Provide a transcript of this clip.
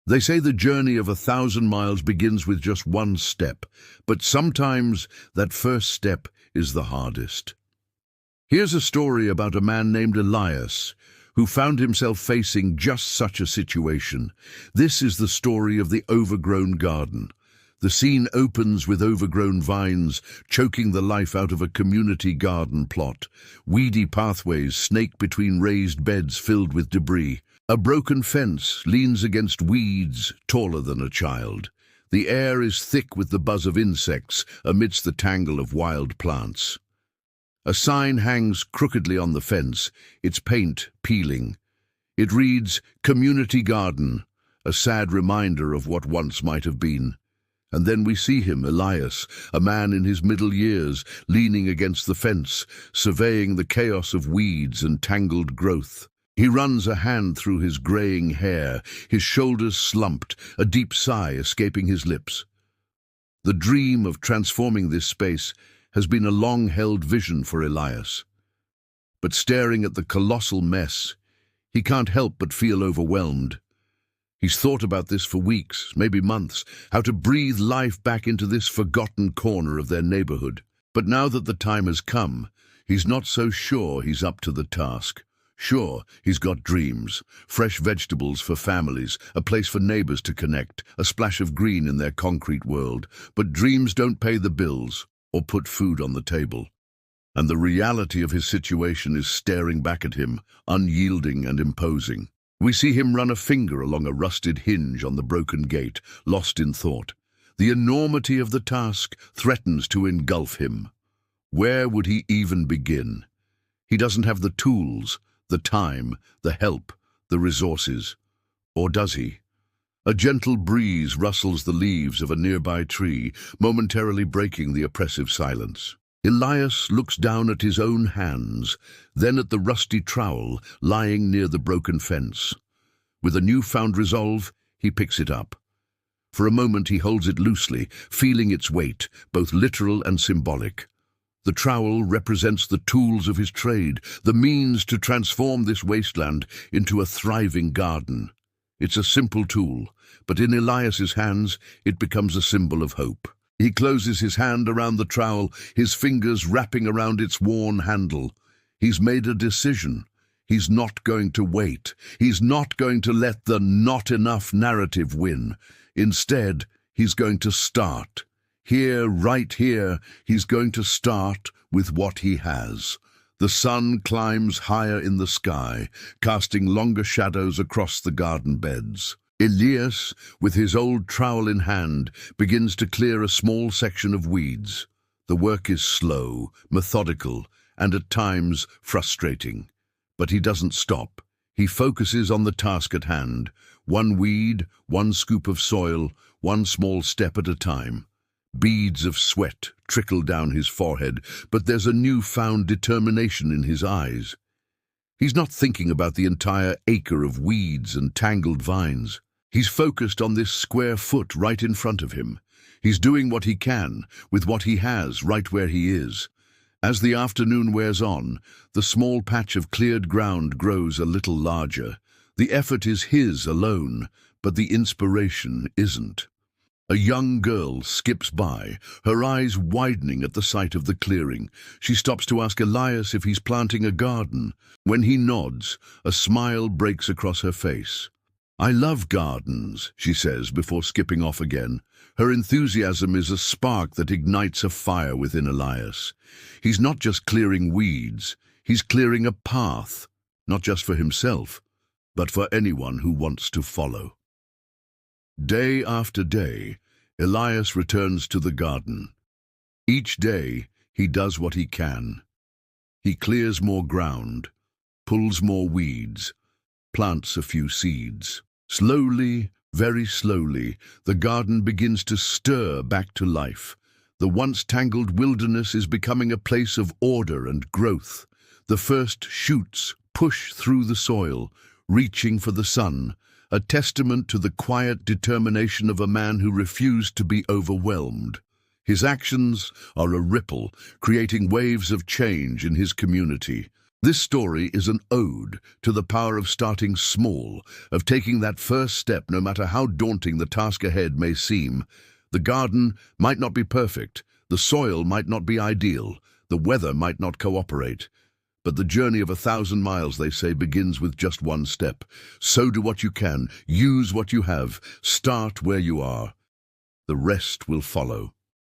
They say the journey of 1,000 miles begins with just one step, but sometimes that first step is the hardest. Here's a story about a man named Elias, who found himself facing just such a situation. This is the story of the overgrown garden. The scene opens with overgrown vines choking the life out of a community garden plot. Weedy pathways snake between raised beds filled with debris. A broken fence leans against weeds taller than a child. The air is thick with the buzz of insects amidst the tangle of wild plants. A sign hangs crookedly on the fence, its paint peeling. It reads, "Community Garden," a sad reminder of what once might have been. And then we see him, Elias, a man in his middle years, leaning against the fence, surveying the chaos of weeds and tangled growth. He runs a hand through his graying hair, his shoulders slumped, a deep sigh escaping his lips. The dream of transforming this space has been a long-held vision for Elias. But staring at the colossal mess, he can't help but feel overwhelmed. He's thought about this for weeks, maybe months, how to breathe life back into this forgotten corner of their neighborhood. But now that the time has come, he's not so sure he's up to the task. Sure, he's got dreams, fresh vegetables for families, a place for neighbors to connect, a splash of green in their concrete world. But dreams don't pay the bills or put food on the table. And the reality of his situation is staring back at him, unyielding and imposing. We see him run a finger along a rusted hinge on the broken gate, lost in thought. The enormity of the task threatens to engulf him. Where would he even begin? He doesn't have the tools, the time, the help, the resources. Or does he? A gentle breeze rustles the leaves of a nearby tree, momentarily breaking the oppressive silence. Elias looks down at his own hands, then at the rusty trowel lying near the broken fence. With a newfound resolve, he picks it up. For a moment he holds it loosely, feeling its weight, both literal and symbolic. The trowel represents the tools of his trade, the means to transform this wasteland into a thriving garden. It's a simple tool, but in Elias's hands it becomes a symbol of hope. He closes his hand around the trowel, his fingers wrapping around its worn handle. He's made a decision. He's not going to wait. He's not going to let the not enough narrative win. Instead, he's going to start. Here, right here, he's going to start with what he has. The sun climbs higher in the sky, casting longer shadows across the garden beds. Elias, with his old trowel in hand, begins to clear a small section of weeds. The work is slow, methodical, and at times frustrating. But he doesn't stop. He focuses on the task at hand, one weed, one scoop of soil, one small step at a time. Beads of sweat trickle down his forehead, but there's a newfound determination in his eyes. He's not thinking about the entire acre of weeds and tangled vines. He's focused on this square foot right in front of him. He's doing what he can, with what he has, right where he is. As the afternoon wears on, the small patch of cleared ground grows a little larger. The effort is his alone, but the inspiration isn't. A young girl skips by, her eyes widening at the sight of the clearing. She stops to ask Elias if he's planting a garden. When he nods, a smile breaks across her face. "I love gardens," she says before skipping off again. Her enthusiasm is a spark that ignites a fire within Elias. He's not just clearing weeds, he's clearing a path, not just for himself, but for anyone who wants to follow. Day after day, Elias returns to the garden. Each day, he does what he can. He clears more ground, pulls more weeds, plants a few seeds. Slowly, very slowly, the garden begins to stir back to life. The once tangled wilderness is becoming a place of order and growth. The first shoots push through the soil, reaching for the sun, a testament to the quiet determination of a man who refused to be overwhelmed. His actions are a ripple, creating waves of change in his community. This story is an ode to the power of starting small, of taking that first step no matter how daunting the task ahead may seem. The garden might not be perfect, the soil might not be ideal, the weather might not cooperate. But the journey of 1,000 miles, they say, begins with just one step. So do what you can, use what you have, start where you are. The rest will follow.